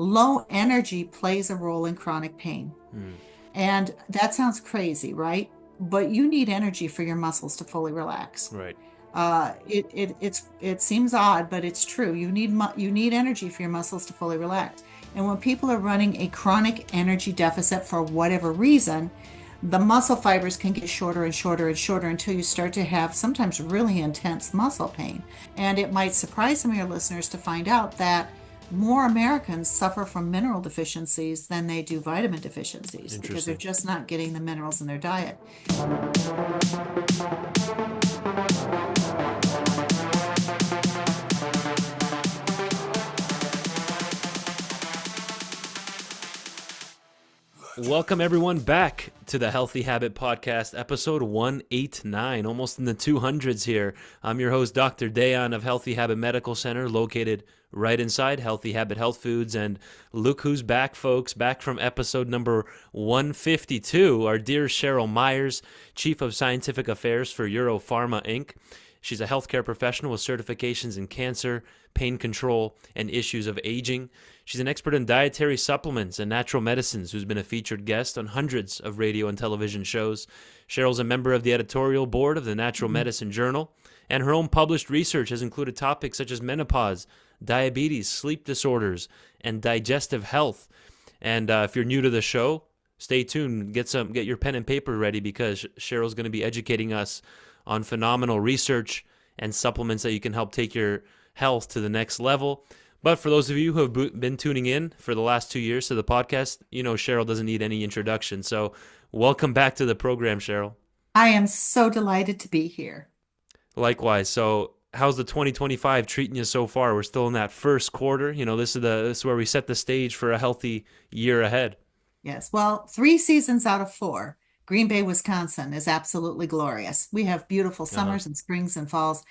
low energy plays a role in chronic pain. Mm, And that sounds crazy, right? But you need energy for your muscles to fully relax. right. It seems odd, but it's true. You need energy for your muscles to fully relax. And when people are running a chronic energy deficit for whatever reason, the muscle fibers can get shorter and shorter and shorter until you start to have sometimes really intense muscle pain. And it might surprise some of your listeners to find out that more Americans suffer from mineral deficiencies than they do vitamin deficiencies because they're Interesting. just not getting the minerals in their diet. Welcome everyone back to the Healthy Habit Podcast, episode 189, almost in the 200s here. I'm your host, Dr. Dayan of Healthy Habit Medical Center, located right inside Healthy Habit Health Foods. And look who's back, folks, back from episode number 152, our dear Cheryl Myers, Chief of Scientific Affairs for EuroPharma, Inc. She's a healthcare professional with certifications in cancer, pain control, and issues of aging. She's an expert in dietary supplements and natural medicines who's been a featured guest on hundreds of radio and television shows. Cheryl's a member of the editorial board of the Natural Medicine Journal, and her own published research has included topics such as menopause, diabetes, sleep disorders, and digestive health. And if you're new to the show, stay tuned. Get your pen and paper ready because Cheryl's going to be educating us on phenomenal research and supplements that you can help take your health to the next level. But for those of you who have been tuning in for the last 2 years to the podcast, you know Cheryl doesn't need any introduction. So welcome back to the program, Cheryl. I am so delighted to be here. Likewise. So how's the 2025 treating you so far? We're still in that first quarter. You know, this is where we set the stage for a healthy year ahead. Yes, well, 3 seasons out of 4, Green Bay, Wisconsin is absolutely glorious. We have beautiful Uh-huh. summers and springs and falls.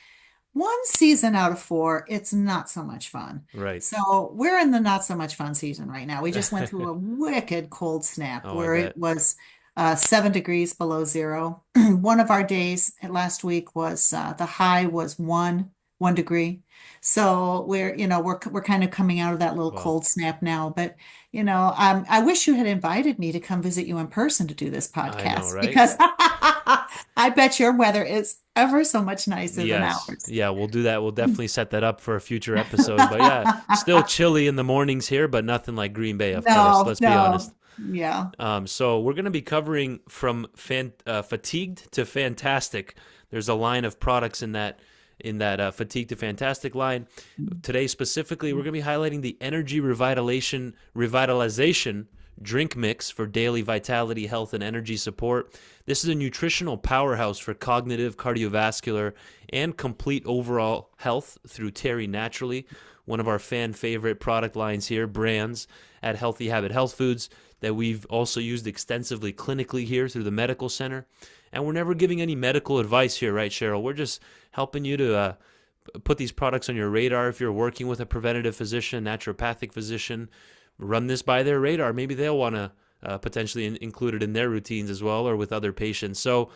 1 season out of 4, it's not so much fun. Right. So we're in the not so much fun season right now. We just went through a wicked cold snap Oh, I where it bet. was 7 degrees below zero. One of our days last week was the high was 1 degree. So we're kind of coming out of that little Wow. cold snap now. But I wish you had invited me to come visit you in person to do this I know, podcast right? because I bet your weather is ever so much nicer than Yes. ours. Yeah, we'll do that. We'll definitely set that up for a future episode. But yeah, still chilly in the mornings here, but nothing like Green Bay, of course. No, Let's be honest. no. Yeah. So we're going to be covering from fatigued to fantastic. There's a line of products in that fatigued to fantastic line. Today specifically, we're going to be highlighting the energy revitalization drink mix for daily vitality, health, and energy support. This is a nutritional powerhouse for cognitive, cardiovascular, and complete overall health through Terry Naturally, one of our fan favorite product lines here, brands at Healthy Habit Health Foods that we've also used extensively clinically here through the medical center. And we're never giving any medical advice here, right, Cheryl? We're just helping you to put these products on your radar. If you're working with a preventative physician, naturopathic physician, run this by their radar. Maybe they'll want to potentially include it in their routines as well or with other patients. So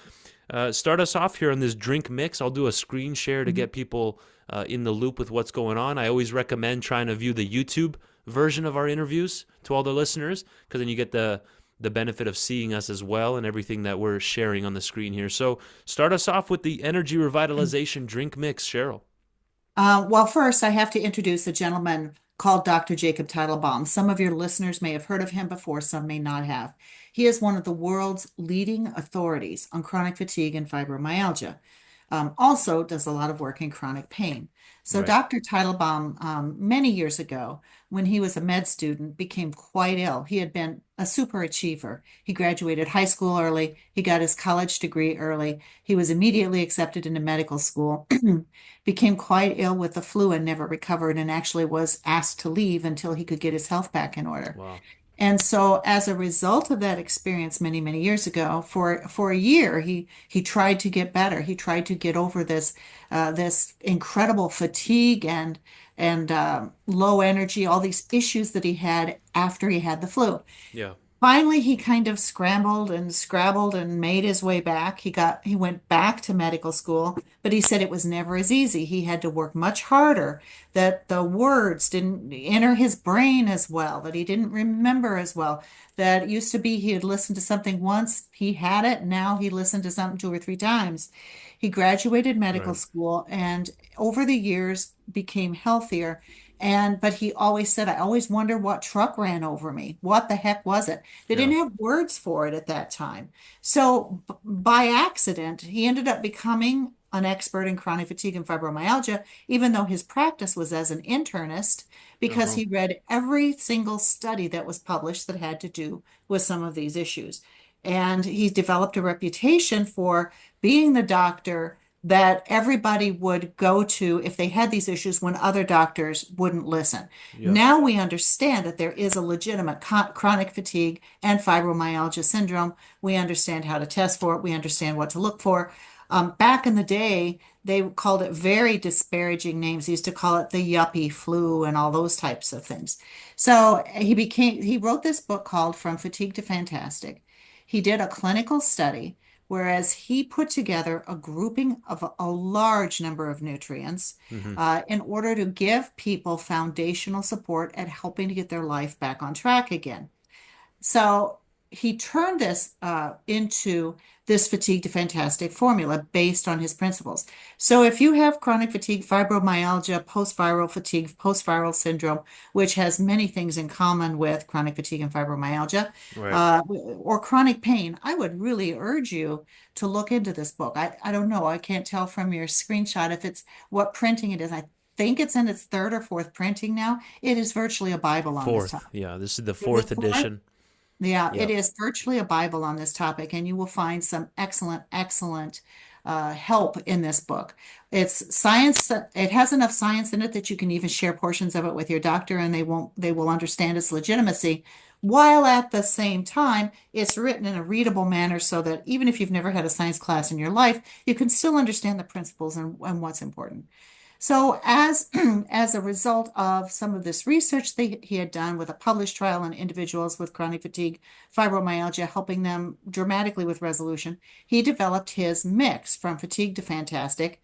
start us off here on this drink mix. I'll do a screen share to get people in the loop with what's going on. I always recommend trying to view the YouTube version of our interviews to all the listeners because then you get the benefit of seeing us as well and everything that we're sharing on the screen here. So start us off with the energy revitalization drink mix, Cheryl. Well, first, I have to introduce a gentleman called Dr. Jacob Teitelbaum. Some of your listeners may have heard of him before, some may not have. He is one of the world's leading authorities on chronic fatigue and fibromyalgia. Also does a lot of work in chronic pain. So Right. Dr. Teitelbaum, many years ago, when he was a med student, became quite ill. He had been a super achiever. He graduated high school early. He got his college degree early. He was immediately accepted into medical school, became quite ill with the flu and never recovered, and actually was asked to leave until he could get his health back in order. Wow. And so, as a result of that experience many, many years ago, for a year, he tried to get better. He tried to get over this incredible fatigue and low energy, all these issues that he had after he had the flu. Yeah. Finally, he kind of scrambled and scrabbled and made his way back. He went back to medical school, but he said it was never as easy. He had to work much harder, that the words didn't enter his brain as well, that he didn't remember as well. That it used to be he had listened to something once, he had it, now he listened to something two or three times. He graduated medical Right. school and over the years became healthier. But he always said, I always wonder what truck ran over me. What the heck was it? They Yeah. didn't have words for it at that time. So, by accident, he ended up becoming an expert in chronic fatigue and fibromyalgia, even though his practice was as an internist, because Uh-huh. he read every single study that was published that had to do with some of these issues. And he developed a reputation for being the doctor that everybody would go to if they had these issues when other doctors wouldn't listen. Yeah. Now we understand that there is a legitimate chronic fatigue and fibromyalgia syndrome. We understand how to test for it. We understand what to look for. Back in the day, they called it very disparaging names. They used to call it the yuppie flu and all those types of things. So he wrote this book called From Fatigue to Fantastic. He did a clinical study, whereas he put together a grouping of a large number of nutrients Hmm. in order to give people foundational support at helping to get their life back on track again. So he turned this into this fatigue to fantastic formula based on his principles. So if you have chronic fatigue, fibromyalgia, post-viral fatigue, post-viral syndrome, which has many things in common with chronic fatigue and fibromyalgia, Right. or chronic pain, I would really urge you to look into this book. I don't know. I can't tell from your screenshot if it's what printing it is. I think it's in its third or fourth printing now. It is virtually a Bible on this Fourth. topic. Yeah. This is the Is it fourth fourth? edition. Yeah, it Yep. is virtually a Bible on this topic, and you will find some excellent, excellent help in this book. It's science. It has enough science in it that you can even share portions of it with your doctor, and they will understand its legitimacy. While at the same time, it's written in a readable manner so that even if you've never had a science class in your life, you can still understand the principles and what's important. So, as as a result of some of this research that he had done with a published trial on individuals with chronic fatigue, fibromyalgia, helping them dramatically with resolution, he developed his mix from fatigue to fantastic,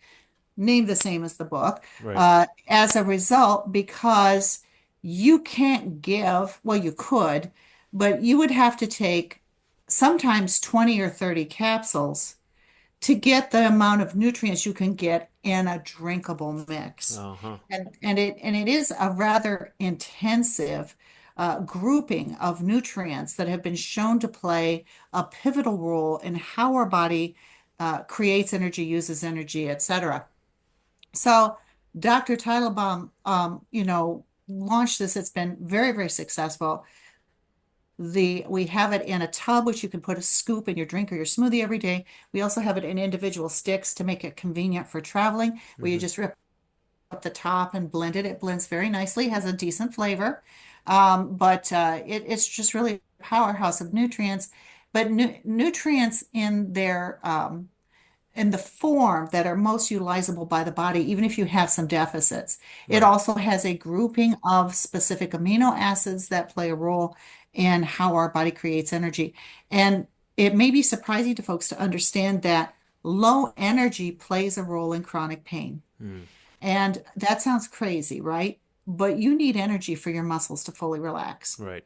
named the same as the book. Right. As a result, because you can't give, well, you could, but you would have to take sometimes 20 or 30 capsules to get the amount of nutrients you can get in a drinkable mix. Uh-huh. And it is a rather intensive grouping of nutrients that have been shown to play a pivotal role in how our body creates energy, uses energy, etc. So Dr. Teitelbaum, launched this. It's been very, very successful. We have it in a tub, which you can put a scoop in your drink or your smoothie every day. We also have it in individual sticks to make it convenient for traveling, where you Hmm. just rip up the top and blend it. It blends very nicely, has a decent flavor. But it's just really a powerhouse of nutrients. But nutrients in the form that are most utilizable by the body, even if you have some deficits. It Right. also has a grouping of specific amino acids that play a role in how our body creates energy. And it may be surprising to folks to understand that low energy plays a role in chronic pain. Mm. And that sounds crazy, right? But you need energy for your muscles to fully relax. Right.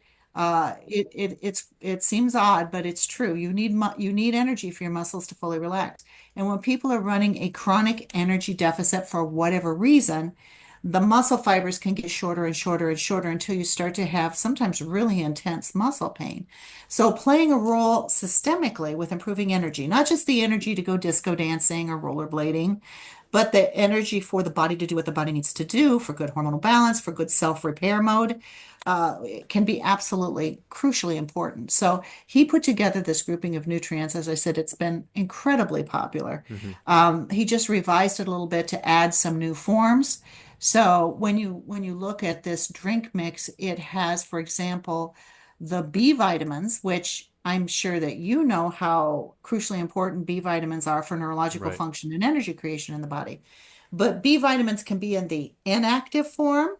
It seems odd, but it's true. You need energy for your muscles to fully relax. And when people are running a chronic energy deficit for whatever reason, the muscle fibers can get shorter and shorter and shorter until you start to have sometimes really intense muscle pain. So playing a role systemically with improving energy, not just the energy to go disco dancing or rollerblading, but the energy for the body to do what the body needs to do for good hormonal balance, for good self-repair mode, it can be absolutely crucially important. So he put together this grouping of nutrients. As I said, it's been incredibly popular. Hmm. He just revised it a little bit to add some new forms. So when you look at this drink mix, it has, for example, the B vitamins, which I'm sure that you know how crucially important B vitamins are for neurological Right. function and energy creation in the body. But B vitamins can be in the inactive form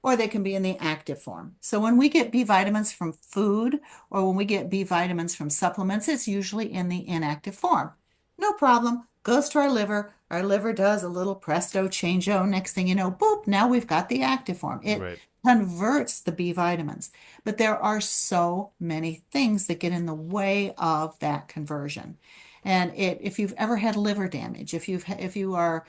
or they can be in the active form. So when we get B vitamins from food or when we get B vitamins from supplements, it's usually in the inactive form. No problem. Goes to our liver. Our liver does a little presto changeo. Next thing you know, boop, now we've got the active form. It Right. converts the B vitamins. But there are so many things that get in the way of that conversion. And if you've ever had liver damage, if you are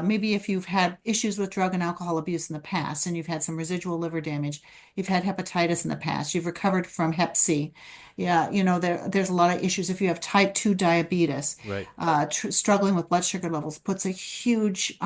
maybe if you've had issues with drug and alcohol abuse in the past, and you've had some residual liver damage, you've had hepatitis in the past, you've recovered from Hep C. Yeah, there's a lot of issues. If you have type 2 diabetes, Right. struggling with blood sugar levels puts a huge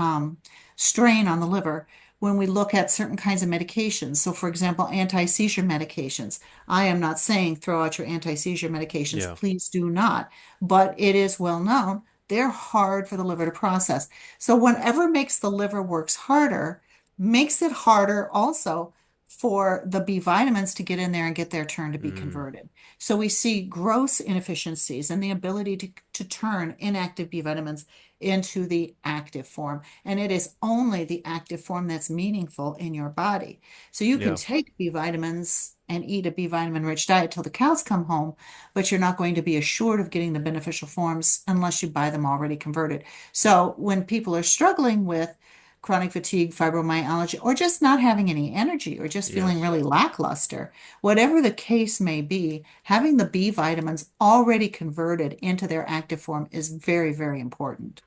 strain on the liver when we look at certain kinds of medications. So, for example, anti-seizure medications. I am not saying throw out your anti-seizure medications. Yeah. Please do not. But it is well known they're hard for the liver to process. So, whatever makes the liver works harder makes it harder also for the B vitamins to get in there and get their turn to be Mm. converted. So we see gross inefficiencies in the ability to turn inactive B vitamins into the active form. And it is only the active form that's meaningful in your body. So you can Yeah. take B vitamins and eat a B vitamin rich diet till the cows come home, but you're not going to be assured of getting the beneficial forms unless you buy them already converted. So when people are struggling with chronic fatigue, fibromyalgia, or just not having any energy or just feeling Yes. really lackluster, whatever the case may be, having the B vitamins already converted into their active form is very, very important.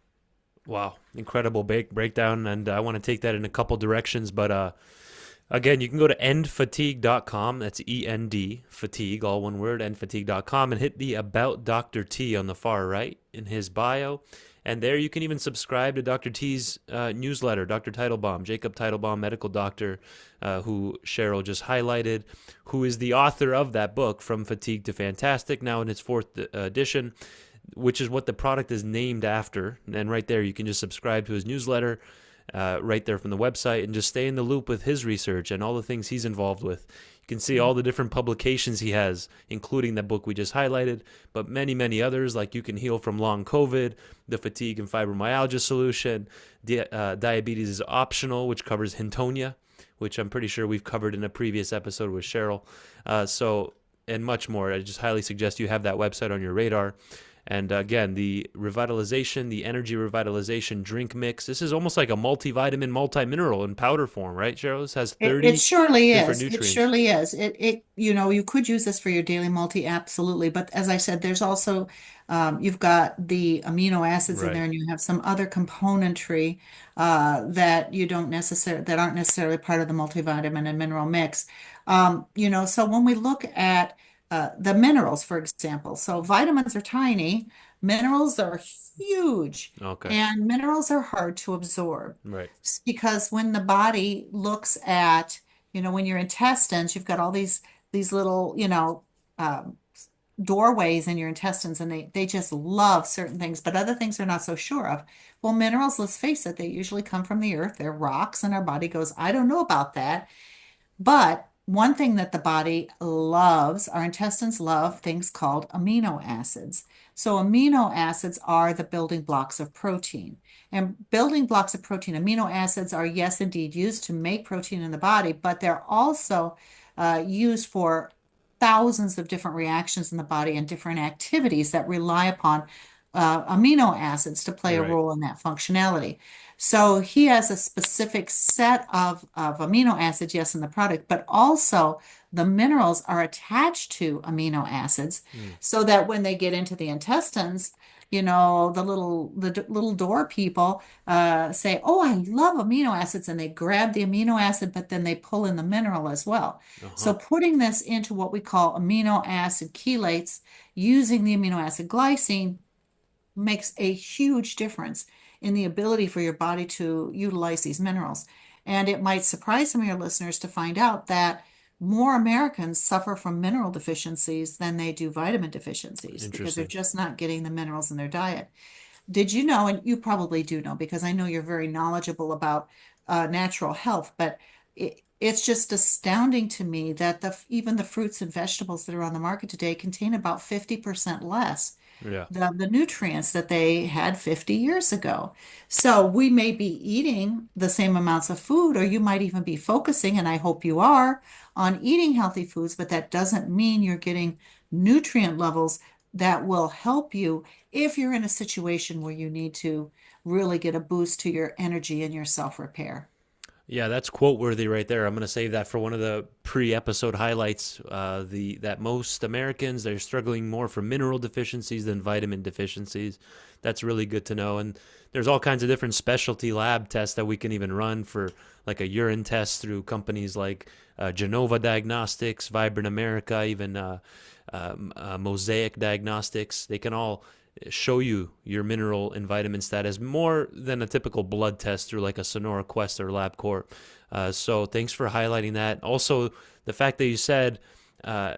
Wow. Incredible breakdown. And I want to take that in a couple directions. But again, you can go to endfatigue.com. That's END, fatigue, all one word, endfatigue.com, and hit the About Dr. T on the far right in his bio. And there you can even subscribe to Dr. T's newsletter, Dr. Teitelbaum, Jacob Teitelbaum, medical doctor, who Cheryl just highlighted, who is the author of that book, From Fatigue to Fantastic, now in its fourth edition, which is what the product is named after. And right there, you can just subscribe to his newsletter right there from the website and just stay in the loop with his research and all the things he's involved with. You can see all the different publications he has, including that book we just highlighted, but many, many others, like You Can Heal from Long COVID, The Fatigue and Fibromyalgia Solution, Diabetes is Optional, which covers Hintonia, which I'm pretty sure we've covered in a previous episode with Cheryl. And much more. I just highly suggest you have that website on your radar. And again, the revitalization, the energy revitalization drink mix. This is almost like a multivitamin, multi-mineral in powder form, right, Cheryl? This has It 30 surely different is. It nutrients. surely is. You could use this for your daily multi, absolutely. But as I said, there's also, you've got the amino acids in there, Right. and you have some other componentry that aren't necessarily part of the multivitamin and mineral mix. So when we look at the minerals, for example, so vitamins are tiny, minerals are huge, Okay. and minerals are hard to absorb. Right. Because when the body looks at, when your intestines, you've got all these little, um, doorways in your intestines, and they just love certain things, but other things they're not so sure of. Well, minerals, let's face it, they usually come from the earth. They're rocks, and our body goes, I don't know about that. But one thing that the body loves, our intestines love things called amino acids. So amino acids are the building blocks of protein. And building blocks of protein, amino acids are, yes, indeed, used to make protein in the body, but they're also used for thousands of different reactions in the body and different activities that rely upon amino acids to play a Right. role in that functionality. So he has a specific set of amino acids, yes, in the product, but also the minerals are attached to amino acids Mm. so that when they get into the intestines, the little door people say, "Oh, I love amino acids," and they grab the amino acid, but then they pull in the mineral as well. Uh-huh. So putting this into what we call amino acid chelates using the amino acid glycine makes a huge difference in the ability for your body to utilize these minerals. And it might surprise some of your listeners to find out that more Americans suffer from mineral deficiencies than they do vitamin deficiencies because they're Interesting. just not getting the minerals in their diet. Did you know, and you probably do know because I know you're very knowledgeable about natural health, but It's just astounding to me that even the fruits and vegetables that are on the market today contain about 50% less Yeah. the nutrients that they had 50 years ago. So we may be eating the same amounts of food, or you might even be focusing, and I hope you are, on eating healthy foods, but that doesn't mean you're getting nutrient levels that will help you if you're in a situation where you need to really get a boost to your energy and your self-repair. Yeah, that's quote worthy right there. I'm going to save that for one of the pre-episode highlights. The that most Americans they're struggling more from mineral deficiencies than vitamin deficiencies. That's really good to know. And there's all kinds of different specialty lab tests that we can even run for, like a urine test through companies like Genova Diagnostics, Vibrant America, even Mosaic Diagnostics. They can all show you your mineral and vitamin status more than a typical blood test through like a Sonora Quest or LabCorp. So thanks for highlighting that. Also, the fact that you said uh,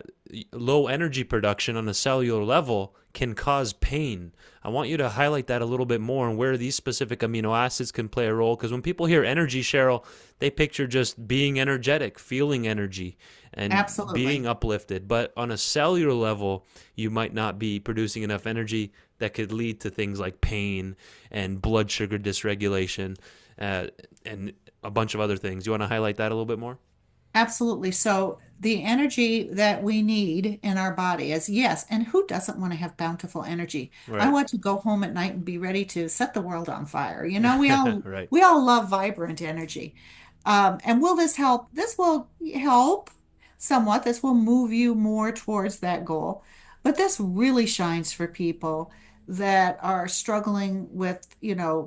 low energy production on a cellular level can cause pain. I want you to highlight that a little bit more and where these specific amino acids can play a role. Because when people hear energy, Cheryl, they picture just being energetic, feeling energy, and being Absolutely. uplifted. But on a cellular level, you might not be producing enough energy that could lead to things like pain and blood sugar dysregulation uh, and a bunch of other things. You want to highlight that a little bit more? Absolutely. So the energy that we need in our body is yes, and who doesn't want to have bountiful energy? I Right. want to go home at night and be ready to set the world on fire. You know, we all Right. we all love vibrant energy. And will this help? This will help somewhat. This will move you more towards that goal. But this really shines for people that are struggling with,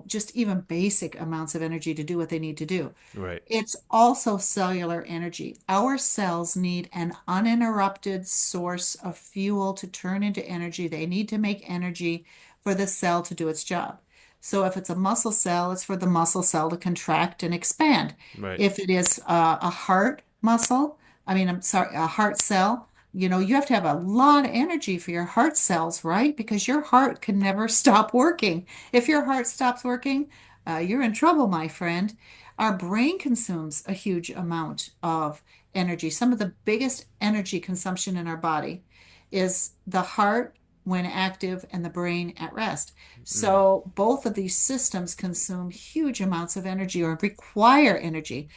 just even basic amounts of energy to do what they need to do. Right. It's also cellular energy. Our cells need an uninterrupted source of fuel to turn into energy. They need to make energy for the cell to do its job. So if it's a muscle cell, it's for the muscle cell to contract and expand. Right. If it is a heart muscle, I'm sorry, a heart cell, you have to have a lot of energy for your heart cells, right? Because your heart can never stop working. If your heart stops working, you're in trouble, my friend. Our brain consumes a huge amount of energy. Some of the biggest energy consumption in our body is the heart when active and the brain at rest. Mm. So both of these systems consume huge amounts of energy or require energy.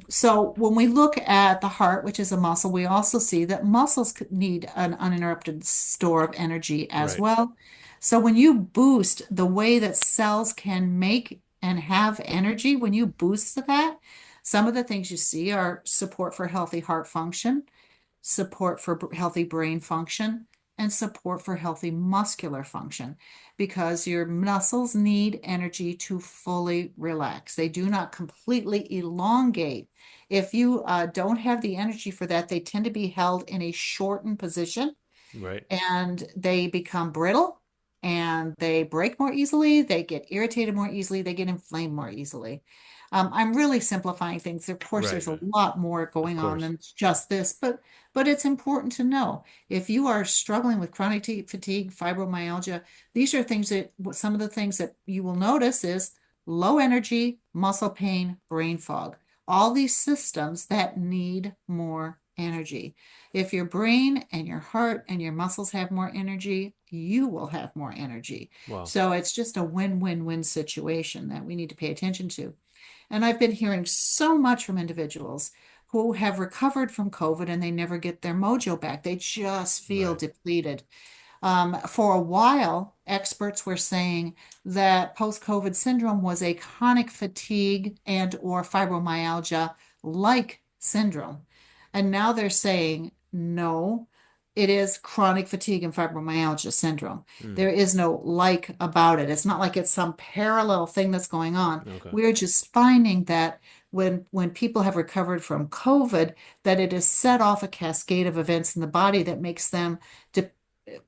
So when we look at the heart, which is a muscle, we also see that muscles need an uninterrupted store of energy as Right. well. So when you boost the way that cells can make and have energy, when you boost that, some of the things you see are support for healthy heart function, support for healthy brain function, and support for healthy muscular function because your muscles need energy to fully relax. They do not completely elongate. If you don't have the energy for that, they tend to be held in a shortened position Right. and they become brittle and they break more easily, they get irritated more easily, they get inflamed more easily. I'm really simplifying things. Of course, Right. there's a lot more Of going on course. than just this, but it's important to know. If you are struggling with chronic fatigue, fibromyalgia, these are things that some of the things that you will notice is low energy, muscle pain, brain fog. All these systems that need more energy. If your brain and your heart and your muscles have more energy, you will have more energy. Wow. So it's just a win-win-win situation that we need to pay attention to. And I've been hearing so much from individuals who have recovered from COVID and they never get their mojo back. They just feel Right. depleted. For a while, experts were saying that post-COVID syndrome was a chronic fatigue and or fibromyalgia-like syndrome. And now they're saying, no, it is chronic fatigue and fibromyalgia syndrome. Mm. There is no like about it. It's not like it's some parallel thing that's going on. Okay. We're just finding that when people have recovered from COVID, that it has set off a cascade of events in the body that makes them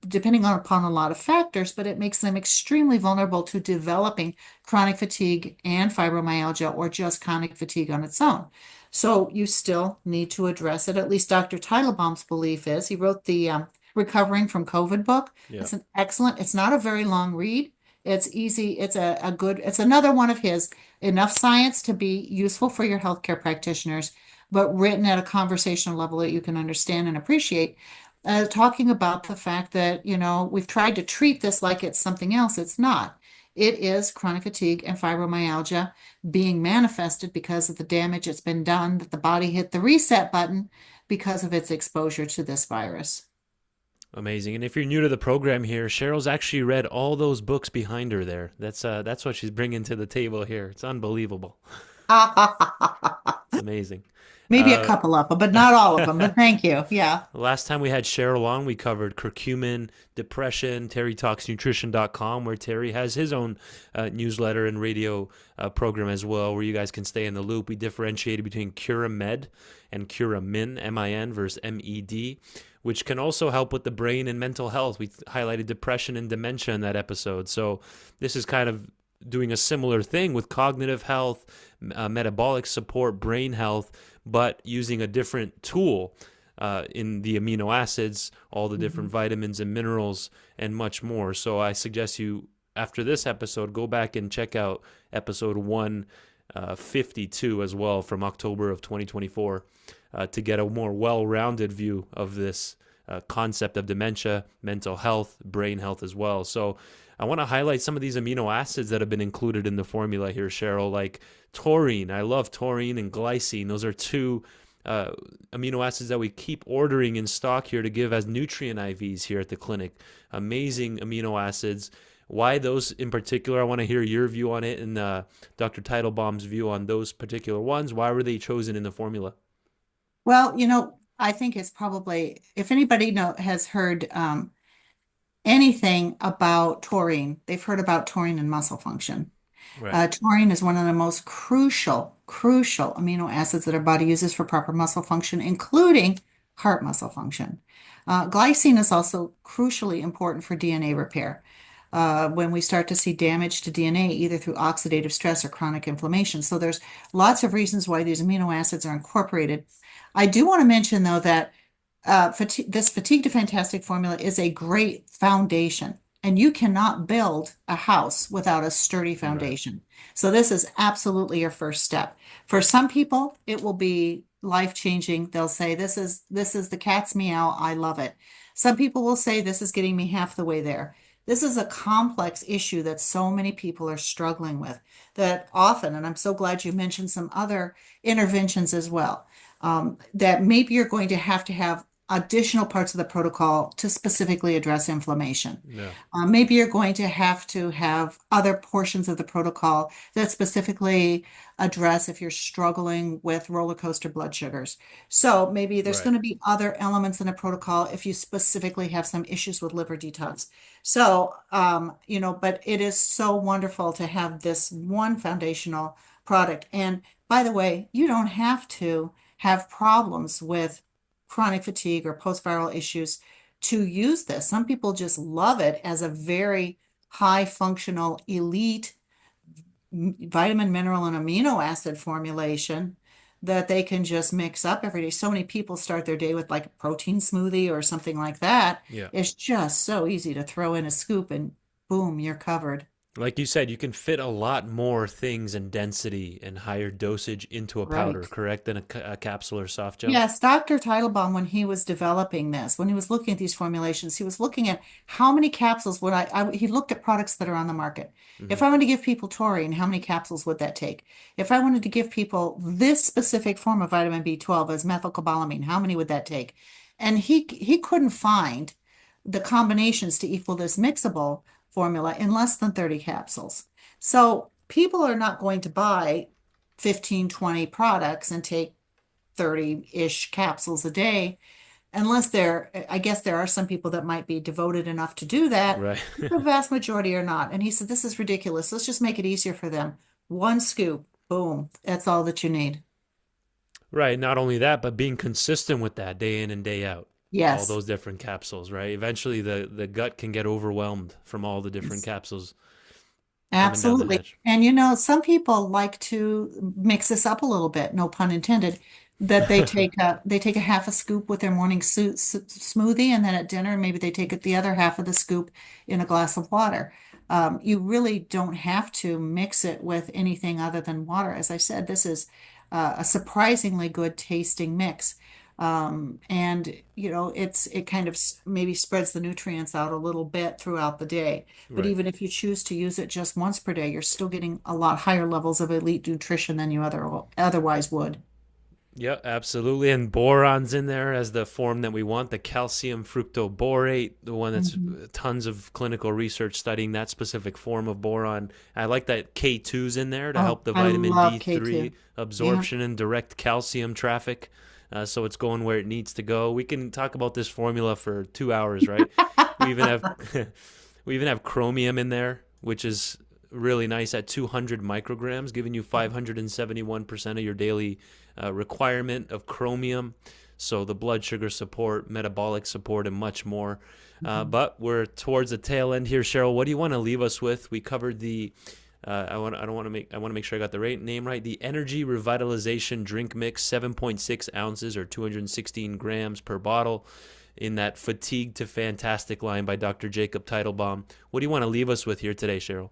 depending on upon a lot of factors, but it makes them extremely vulnerable to developing chronic fatigue and fibromyalgia or just chronic fatigue on its own. So you still need to address it. At least Dr. Teitelbaum's belief is he wrote the Recovering from COVID book. Yeah. It's an excellent, it's not a very long read. It's easy. It's a good, it's another one of his, enough science to be useful for your healthcare practitioners, but written at a conversational level that you can understand and appreciate, talking about the fact that, we've tried to treat this like it's something else. It's not. It is chronic fatigue and fibromyalgia being manifested because of the damage that's been done, that the body hit the reset button because of its exposure to this virus. Amazing. And if you're new to the program here, Cheryl's actually read all those books behind her there. That's what she's bringing to the table here. It's unbelievable. It's amazing. Maybe a Uh, couple of them, but not all of them. But thank you. Yeah. Last time we had Cheryl on, we covered curcumin, depression, terrytalksnutrition.com, where Terry has his own newsletter and radio program as well, where you guys can stay in the loop. We differentiated between Curamed and Curamin, M-I-N versus M-E-D, which can also help with the brain and mental health. We highlighted depression and dementia in that episode. So this is kind of doing a similar thing with cognitive health, metabolic support, brain health, but using a different tool in the amino acids, all the different vitamins and minerals, and much more. So I suggest you, after this episode, go back and check out episode 152 as well from October of 2024 to get a more well-rounded view of this concept of dementia, mental health, brain health as well. So I want to highlight some of these amino acids that have been included in the formula here, Cheryl, like taurine. I love taurine and glycine. Those are two amino acids that we keep ordering in stock here to give as nutrient IVs here at the clinic. Amazing amino acids. Why those in particular? I want to hear your view on it and Dr. Teitelbaum's view on those particular ones. Why were they chosen in the formula? Well, I think it's probably, if anybody has heard anything about taurine, they've heard about taurine and muscle function. Right. Taurine is one of the most crucial amino acids that our body uses for proper muscle function, including heart muscle function. Glycine is also crucially important for DNA repair. When we start to see damage to DNA, either through oxidative stress or chronic inflammation. So there's lots of reasons why these amino acids are incorporated. I do want to mention, though, that this Fatigue to Fantastic formula is a great foundation, and you cannot build a house without a sturdy Right. foundation. So this is absolutely your first step. For some people, it will be life-changing. They'll say, this is the cat's meow. I love it. Some people will say, this is getting me half the way there. This is a complex issue that so many people are struggling with that often, and I'm so glad you mentioned some other interventions as well, that maybe you're going to have additional parts of the protocol to specifically address inflammation. Yeah. Maybe you're going to have other portions of the protocol that specifically address if you're struggling with roller coaster blood sugars. So maybe there's Right. going to be other elements in the protocol if you specifically have some issues with liver detox. So, but it is so wonderful to have this one foundational product. And by the way, you don't have to have problems with chronic fatigue or post-viral issues to use this. Some people just love it as a very high functional elite vitamin, mineral, and amino acid formulation that they can just mix up every day. So many people start their day with like a protein smoothie or something like that. Yeah. It's just so easy to throw in a scoop and boom, you're covered. Like you said, you can fit a lot more things and density and higher dosage into a powder, Right. correct, than a capsule or soft gel? Yes, Dr. Teitelbaum, when he was developing this, when he was looking at these formulations, he was looking at how many capsules would he looked at products that are on the market. Hmm. If I wanted to give people taurine, how many capsules would that take? If I wanted to give people this specific form of vitamin B12 as methylcobalamin, how many would that take? And he couldn't find the combinations to equal this mixable formula in less than 30 capsules. So people are not going to buy 15, 20 products and take 30-ish capsules a day, unless I guess there are some people that might be devoted enough to do that. Right. The vast majority are not. And he said, this is ridiculous. Let's just make it easier for them. One scoop, boom, that's all that you need. Right. Not only that, but being consistent with that day in and day out. All Yes. those different capsules, right? Eventually the gut can get overwhelmed from all the different Yes. capsules coming down the Absolutely. hatch. And some people like to mix this up a little bit, no pun intended, that they take a half a scoop with their morning smoothie, and then at dinner maybe they take the other half of the scoop in a glass of water. You really don't have to mix it with anything other than water. As I said, this is a surprisingly good tasting mix. And it kind of maybe spreads the nutrients out a little bit throughout the day. But Right. even if you choose to use it just once per day, you're still getting a lot higher levels of elite nutrition than you otherwise would. Yeah, absolutely. And boron's in there as the form that we want, the calcium fructoborate, the one that's Mhm. tons of clinical research studying that specific form of boron. I like that K2's in there to Oh, help the I vitamin love K2. D3 Yeah. absorption and direct calcium traffic. So it's going where it needs to go. We can talk about this formula for 2 hours, right? We even have we even have chromium in there, which is really nice at 200 micrograms, giving you 571% of your daily requirement of chromium. So the blood sugar support, metabolic support, and much more. Mhm. But we're towards the tail end here, Cheryl. What do you want to leave us with? We covered the. I want. I don't want to make. I want to make sure I got the name right. The Energy Revitalization Drink Mix, 7.6 ounces or 216 grams per bottle, in that Fatigue to Fantastic line by Dr. Jacob Teitelbaum. What do you want to leave us with here today, Cheryl?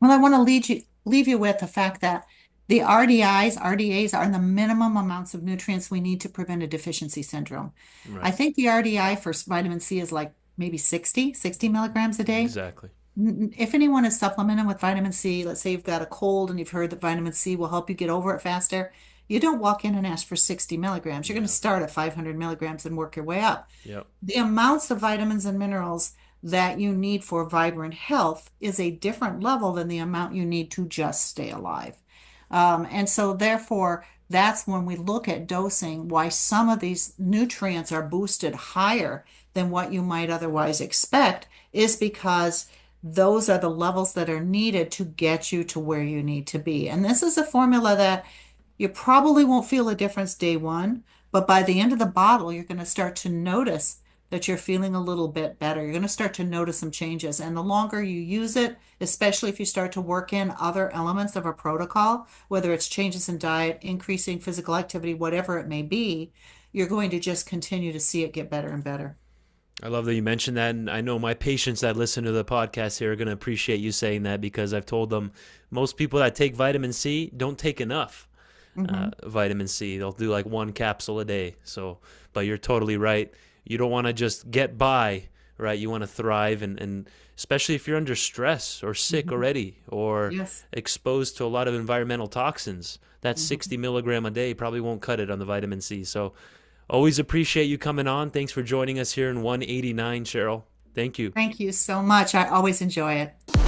Well, I want to leave you with the fact that the RDAs are the minimum amounts of nutrients we need to prevent a deficiency syndrome. I Right. think the RDI for vitamin C is like maybe 60 milligrams a day. Exactly. If anyone is supplementing with vitamin C, let's say you've got a cold and you've heard that vitamin C will help you get over it faster, you don't walk in and ask for 60 milligrams. You're going to Yeah. start at 500 milligrams and work your way up. Yep. The amounts of vitamins and minerals that you need for vibrant health is a different level than the amount you need to just stay alive. And so, therefore, that's when we look at dosing, why some of these nutrients are boosted higher than what you might otherwise expect, is because those are the levels that are needed to get you to where you need to be. And this is a formula that you probably won't feel a difference day one, but by the end of the bottle, you're going to start to notice that you're feeling a little bit better. You're going to start to notice some changes. And the longer you use it, especially if you start to work in other elements of a protocol, whether it's changes in diet, increasing physical activity, whatever it may be, you're going to just continue to see it get better and better. I love that you mentioned that, and I know my patients that listen to the podcast here are going to appreciate you saying that, because I've told them most people that take vitamin C don't take enough Hmm. vitamin C. They'll do like one capsule a day. So, but you're totally right. You don't want to just get by, right? You want to thrive, and especially if you're under stress or sick Hmm. already or Yes. exposed to a lot of environmental toxins. That Hmm. 60 milligram a day probably won't cut it on the vitamin C. So, always appreciate you coming on. Thanks for joining us here in 189, Cheryl. Thank you. Thank you so much. I always enjoy it.